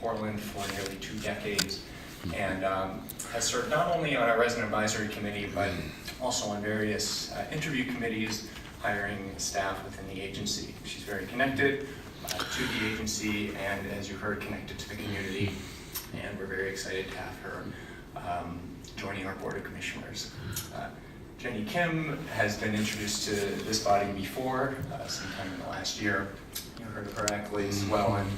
Portland for nearly 2 decades, and has served not only on our resident advisory committee, but also on various interview committees, hiring staff within the agency. She's very connected to the agency, and as you heard, connected to the community, and we're very excited to have her joining our Board of Commissioners. Jenny Kim has been introduced to this body before, sometime in the last year. You heard of her accolades as well, and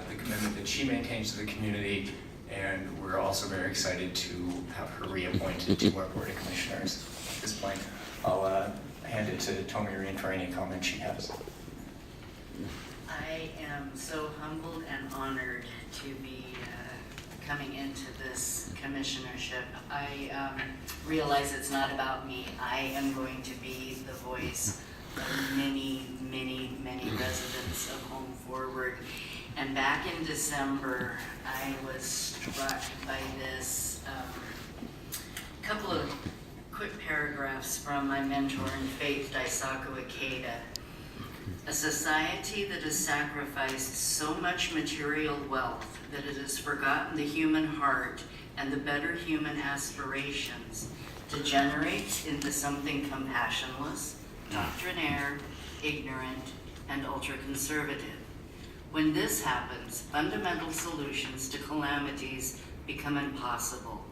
the commitment that she maintains to the community, and we're also very excited to have her reappointed to our Board of Commissioners. At this point, I'll hand it to Tomi Reen for any comments she has. I am so humbled and honored to be coming into this commissionership. I realize it's not about me. I am going to be the voice of many, many, many residents of Home Forward. And back in December, I was struck by this couple of quick paragraphs from my mentor in faith, Daisaku Ikeda. A society that has sacrificed so much material wealth that it has forgotten the human heart and the better human aspirations degenerates into something compassionless, doctrinaire, ignorant, and ultra-conservative. When this happens, fundamental solutions to calamities become impossible.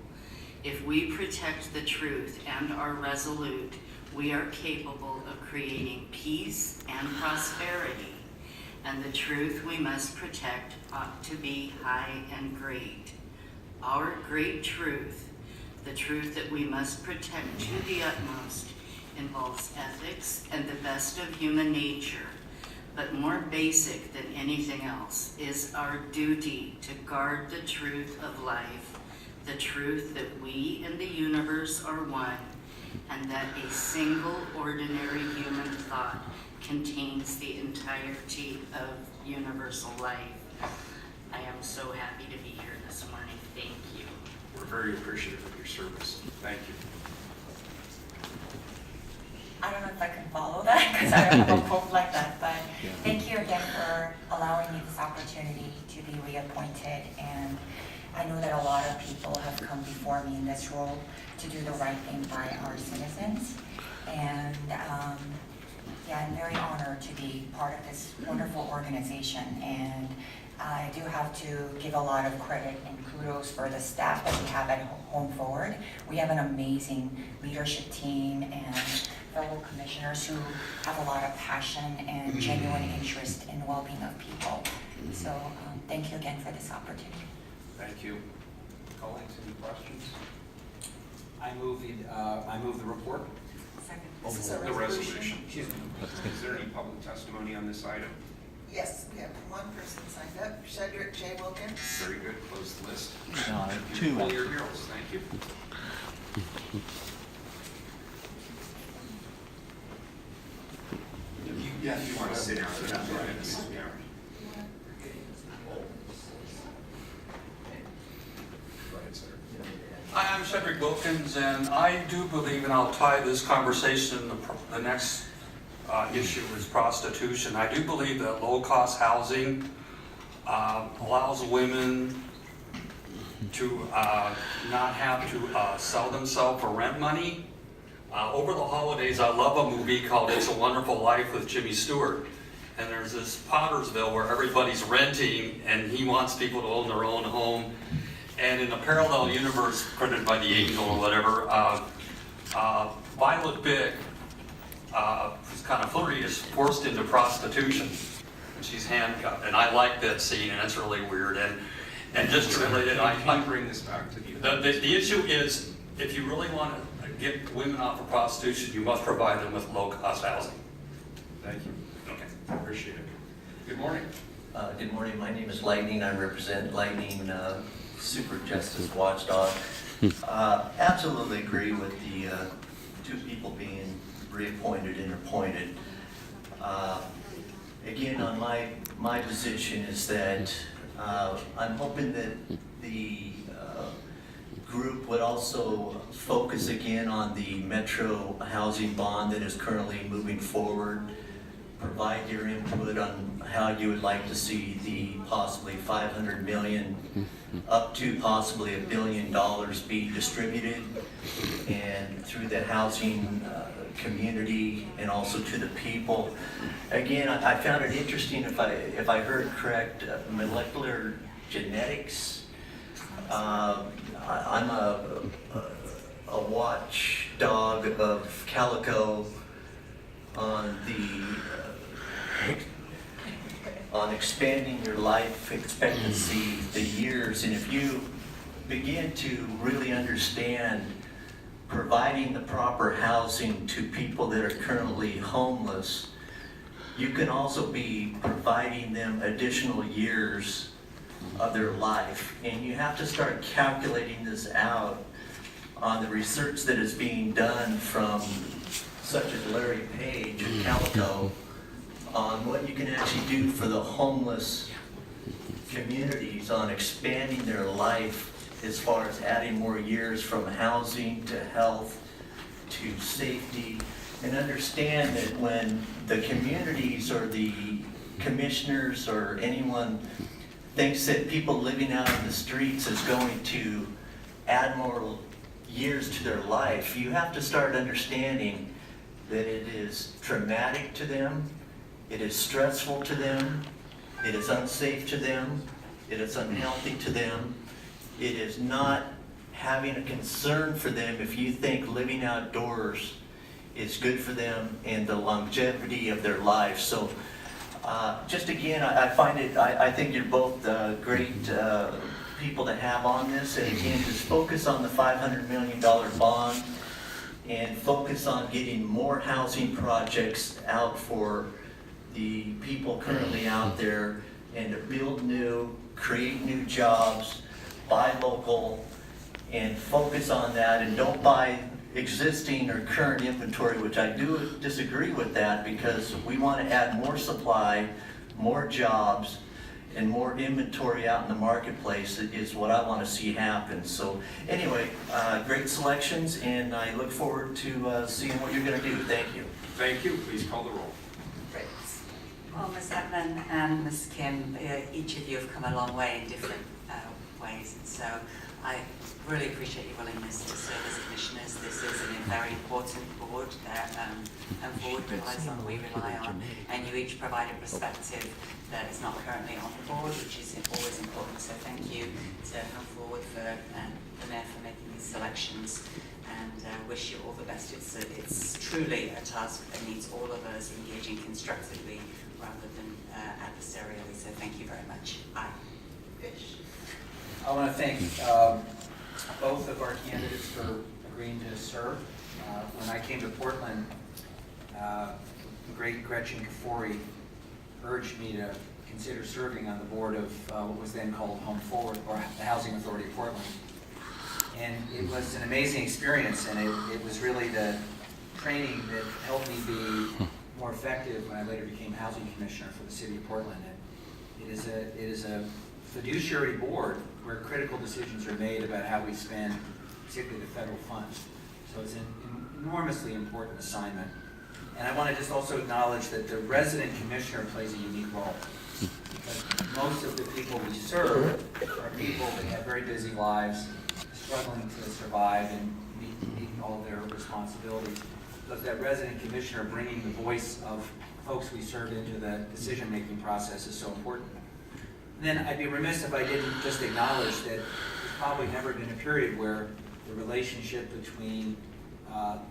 If we protect the truth and are resolute, we are capable of creating peace and prosperity, and the truth we must protect ought to be high and great. Our great truth, the truth that we must protect to the utmost, involves ethics and the best of human nature, but more basic than anything else is our duty to guard the truth of life, the truth that we and the universe are one, and that a single ordinary human thought contains the entirety of universal life. I am so happy to be here this morning. Thank you. We're very appreciative of your service. Thank you. I don't know if I can follow that because I don't have a quote like that, but thank you again for allowing me this opportunity to be reappointed. And I know that a lot of people have come before me in this role to do the right thing by our citizens. And yeah, I'm very honored to be part of this wonderful organization. And I do have to give a lot of credit and kudos for the staff that we have at Home Forward. We have an amazing leadership team and fellow commissioners who have a lot of passion and genuine interest in the well-being of people. So thank you again for this opportunity. Thank you. Colleagues, any questions? I move the report. Second. This is a The resolution. Excuse me. Is there any public testimony on this item? Yes, we have one person signed up, Shedrick J. Wilkins. Very good, close the list. Two. Pull your heroes, thank you. If you want to sit down, that's all right. Yeah. Go ahead, sir. Hi, I'm Cedric Wilkins, and I do believe, and I'll tie this conversation, the next issue is prostitution. I do believe that low-cost housing allows women to not have to sell themselves for rent money. Over the holidays, I love a movie called It's a Wonderful Life with Jimmy Stewart. And there's this Pottersville where everybody's renting and he wants people to own their own home. And in a parallel universe printed by the Angel or whatever, Violet Big, who's kind of flirty, is forced into prostitution. And she's handcuffed. And I like that scene, and it's really weird. And just to relate it, Can you bring this back to the issue is, if you really want to get women off of prostitution, you must provide them with low-cost housing. Thank you. Okay. Appreciate it. Good morning. Good morning. My name is Lightning. I represent Lightning Super Justice Watchdog. Absolutely agree with the two people being reappointed and appointed. Again, on my position is that I'm hoping that the group would also focus again on the Metro housing bond that is currently moving forward. provide your input on how you would like to see the possibly 500 million up to possibly $1 billion be distributed, and through the housing community and also to the people. Again, I found it interesting, if I heard correct, molecular genetics. I'm a watchdog of Calico on on expanding your life expectancy, the years, and if you begin to really understand providing the proper housing to people that are currently homeless, you can also be providing them additional years of their life. And you have to start calculating this out on the research that is being done from such as Larry Page at Calico on what you can actually do for the homeless communities on expanding their life as far as adding more years from housing to health to safety. And understand that when the communities or the commissioners or anyone thinks that people living out on the streets is going to add more years to their life, you have to start understanding that it is traumatic to them, it is stressful to them, it is unsafe to them, it is unhealthy to them, it is not having a concern for them if you think living outdoors is good for them and the longevity of their life. So just again, I find it, I think you're both great people to have on this. And again, just focus on the $500 million bond and focus on getting more housing projects out for the people currently out there, and to build new, create new jobs, buy local, and focus on that, and don't buy existing or current inventory, which I do disagree with that, because we want to add more supply, more jobs, and more inventory out in the marketplace is what I want to see happen. So anyway, great selections, and I look forward to seeing what you're going to do. Thank you. Thank you. Please call the roll. Well, Ms. Evelyn and Ms. Kim, each of you have come a long way in different ways, and so I really appreciate your willingness to serve as commissioners. This is a very important board that board relies on, we rely on, and you each provide a perspective that is not currently on the board, which is always important. So thank you to come forward for the Mayor for making these selections, and wish you all the best. It's truly a task that needs all of us engaging constructively rather than adversarially. So thank you very much. Aye. I want to thank both of our candidates for agreeing to serve. When I came to Portland, the great Gretchen Kafori urged me to consider serving on the board of what was then called Home Forward, or the Housing Authority of Portland. And it was an amazing experience, and it was really the training that helped me be more effective when I later became Housing Commissioner for the City of Portland. And it is a fiduciary board where critical decisions are made about how we spend, particularly the federal funds. So it's an enormously important assignment. And I want to just also acknowledge that the resident commissioner plays a unique role, because most of the people we serve are people that have very busy lives, struggling to survive and meet all of their responsibilities. But that resident commissioner bringing the voice of folks we serve into the decision-making process is so important. And then I'd be remiss if I didn't just acknowledge that there's probably never been a period where the relationship between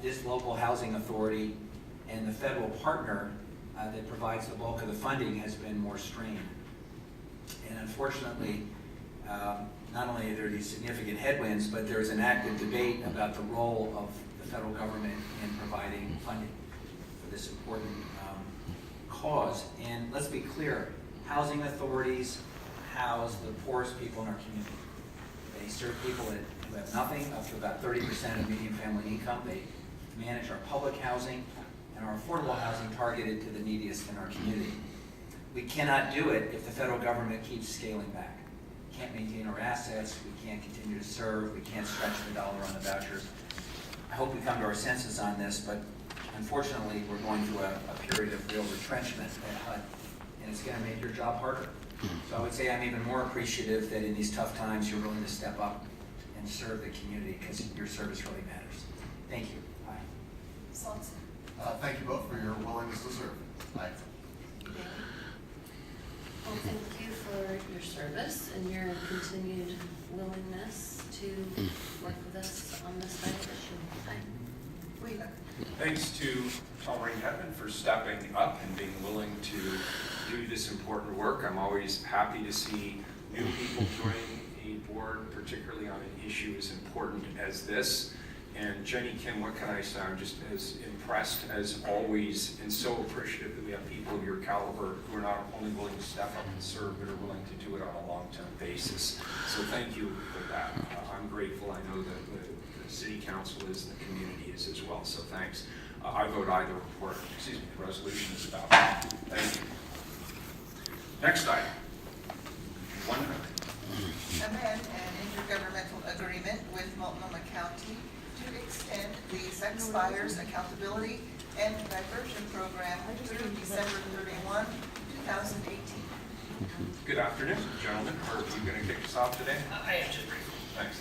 this local housing authority and the federal partner that provides the bulk of the funding has been more strained. And unfortunately, not only are there these significant headwinds, but there's an active debate about the role of the federal government in providing funding for this important cause. And let's be clear, housing authorities house the poorest people in our community. They serve people who have nothing, up to about 30% of median family income. They manage our public housing and our affordable housing targeted to the neediest in our community. We cannot do it if the federal government keeps scaling back. We can't maintain our assets, we can't continue to serve, we can't stretch the dollar on the vouchers. I hope we come to our senses on this, but unfortunately, we're going through a period of real retrenchment at HUD, and it's going to make your job harder. So I would say I'm even more appreciative that in these tough times, you're willing to step up and serve the community, because your service really matters. Thank you. Bye. Swanson. Thank you both for your willingness to serve. Aye. Well, thank you for your service and your continued willingness to work with us on this vital issue. Wheeler. Thanks to Tom Ring-Hetman for stepping up and being willing to do this important work. I'm always happy to see new people joining a board, particularly on an issue as important as this. And Jenny Kim, what can I say? I'm just as impressed as always and so appreciative that we have people of your caliber who are not only willing to step up and serve, but are willing to do it on a long-term basis. So thank you for that. I'm grateful. I know that the city council is, the community is as well. So thanks. I vote aye. The resolution is adopted. Thank you. Next item. 100. Amend an intergovernmental agreement with Multnomah County to extend the Sex Buyers Accountability and Diversion Program through December 31, 2018. Good afternoon, gentlemen. Are you going to kick us off today? I am just briefly. Thanks.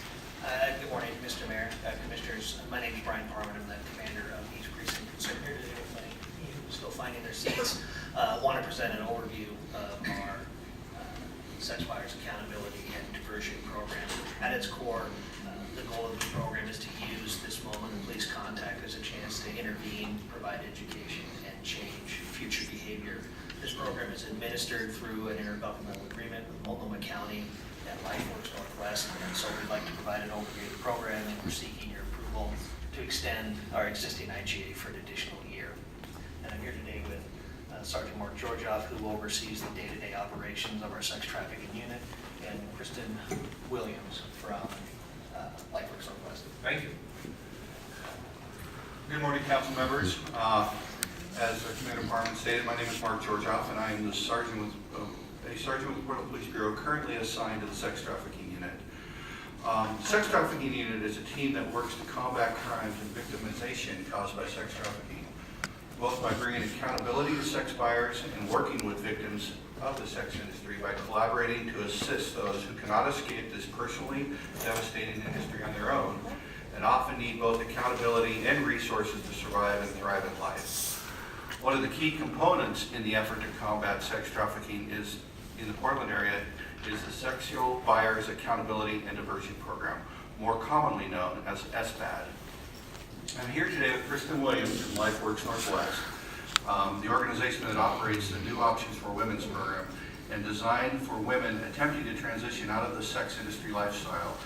Good morning, Mr. Mayor, Commissioners. My name is Brian Parman. I'm the commander of East Precinct. So I'm here today with many still finding their seats. Want to present an overview of our Sex Buyers Accountability and Diversion Program. At its core, the goal of the program is to use this moment of police contact as a chance to intervene, provide education, and change future behavior. This program is administered through an intergovernmental agreement with Multnomah County and LifeWorks Northwest, and so we'd like to provide an overview of the program, and we're seeking your approval to extend our existing IGA for an additional year. And I'm here today with Sergeant Mark Georgioff, who oversees the day-to-day operations of our sex trafficking unit, and Kristen Williams from LifeWorks Northwest. Thank you. Good morning, council members. As Commander Parman stated, my name is Mark Georgioff, and I am the sergeant with the Portland Police Bureau, currently assigned to the Sex Trafficking Unit. Sex Trafficking Unit is a team that works to combat crimes and victimization caused by sex trafficking, both by bringing accountability to sex buyers and working with victims of the sex industry by collaborating to assist those who cannot escape this personally devastating industry on their own and often need both accountability and resources to survive and thrive in life. One of the key components in the effort to combat sex trafficking is in the Portland area is the Sexual Buyers Accountability and Diversion Program, more commonly known as SBAD. I'm here today with Kristen Williams from LifeWorks Northwest, the organization that operates the New Options for Women's program and designed for women attempting to transition out of the sex industry lifestyle,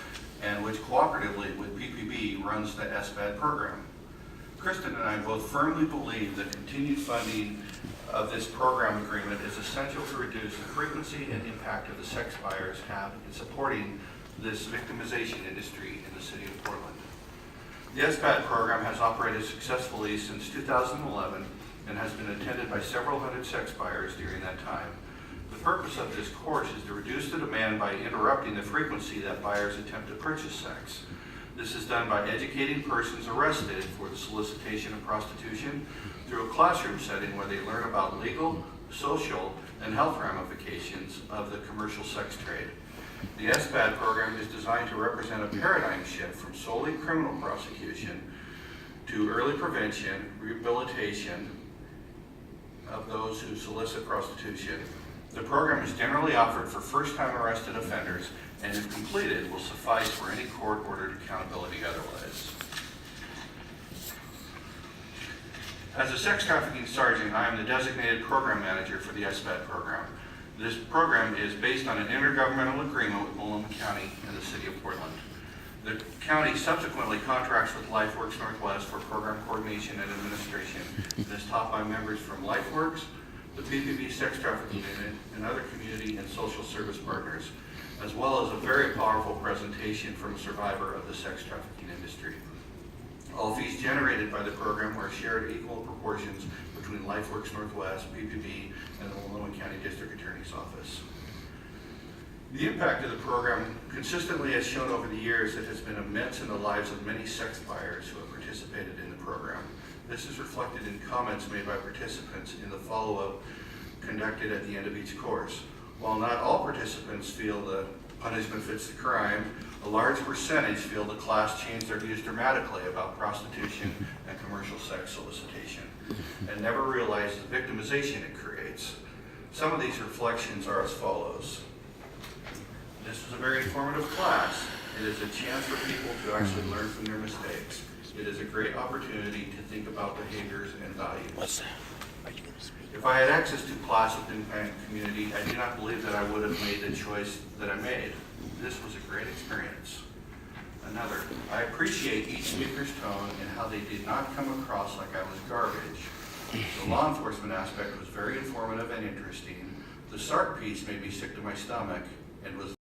and which cooperatively with PPB runs the SBAD program. Kristen and I both firmly believe that continued funding of this program agreement is essential to reduce the frequency and impact of the sex buyers have in supporting this victimization industry in the city of Portland. The SBAD program has operated successfully since 2011 and has been attended by several hundred sex buyers during that time. The purpose of this course is to reduce the demand by interrupting the frequency that buyers attempt to purchase sex. This is done by educating persons arrested for the solicitation of prostitution through a classroom setting where they learn about legal, social, and health ramifications of the commercial sex trade. The SBAD program is designed to represent a paradigm shift from solely criminal prosecution to early prevention, rehabilitation of those who solicit prostitution. The program is generally offered for first-time arrested offenders, and if completed, will suffice for any court-ordered accountability otherwise. As a sex trafficking sergeant, I am the designated program manager for the SBAD program. This program is based on an intergovernmental agreement with Multnomah County and the City of Portland. The county subsequently contracts with LifeWorks Northwest for program coordination and administration, and is taught by members from LifeWorks, the PPB Sex Trafficking Unit, and other community and social service partners, as well as a very powerful presentation from a survivor of the sex trafficking industry. All fees generated by the program are shared equal proportions between LifeWorks Northwest, PPB, and the Multnomah County District Attorney's Office. The impact of the program consistently has shown over the years that has been immense in the lives of many sex buyers who have participated in the program. This is reflected in comments made by participants in the follow-up conducted at the end of each course. While not all participants feel the punishment fits the crime, a large percentage feel the class changed their views dramatically about prostitution and commercial sex solicitation, and never realized the victimization it creates. Some of these reflections are as follows. This was a very informative class. It is a chance for people to actually learn from their mistakes. It is a great opportunity to think about behaviors and values. If I had access to class within my community, I do not believe that I would have made the choice that I made. This was a great experience. Another, I appreciate each speaker's tone and how they did not come across like I was garbage. The law enforcement aspect was very informative and interesting. The SART piece made me sick to my stomach and was